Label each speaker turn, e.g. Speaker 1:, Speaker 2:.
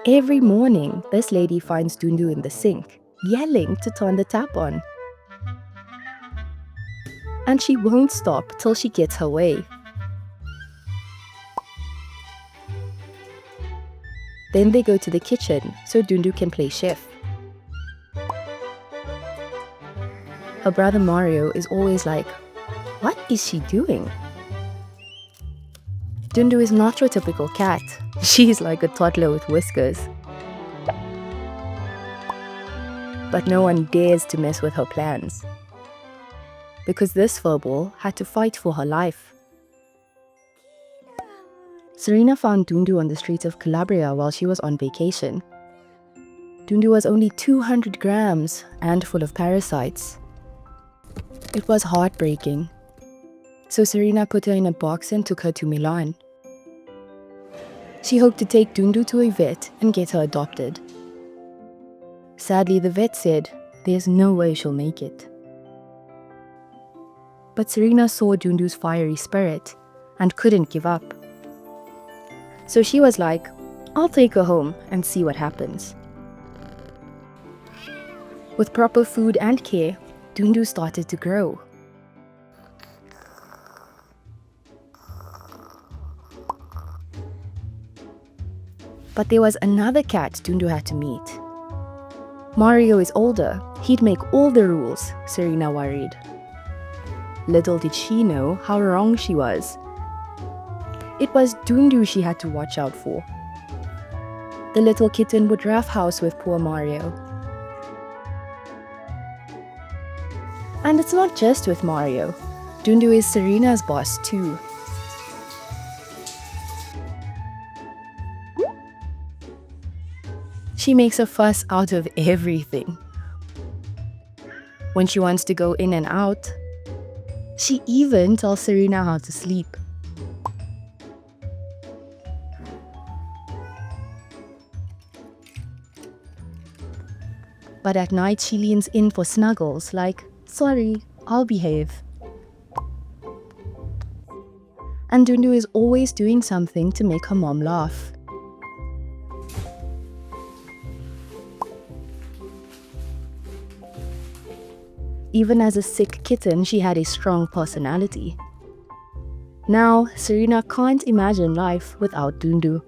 Speaker 1: Every morning, this lady finds Dundu in the sink, yelling to turn the tap on. And she won't stop till she gets her way. Then they go to the kitchen so Dundu can play chef. Her brother Mario is always like, "What is she doing?" Dundu is not your typical cat. She's like a toddler with whiskers. But no one dares to mess with her plans, because this furball had to fight for her life. Serena found Dundu on the streets of Calabria while she was on vacation. Dundu was only 200 grams and full of parasites. It was heartbreaking. So Serena put her in a box and took her to Milan. She hoped to take Dundu to a vet and get her adopted. Sadly, the vet said there's no way she'll make it. But Serena saw Dundu's fiery spirit and couldn't give up. So she was like, "I'll take her home and see what happens." With proper food and care, Dundu started to grow. But there was another cat Dundu had to meet. Mario is older. He'd make all the rules, Serena worried. Little did she know how wrong she was. It was Dundu she had to watch out for. The little kitten would roughhouse with poor Mario. And it's not just with Mario. Dundu is Serena's boss too. She makes a fuss out of everything. When she wants to go in and out, she even tells Serena how to sleep. But at night she leans in for snuggles like, "Sorry, I'll behave." And Dundu is always doing something to make her mom laugh. Even as a sick kitten, she had a strong personality. Now, Serena can't imagine life without Dundu.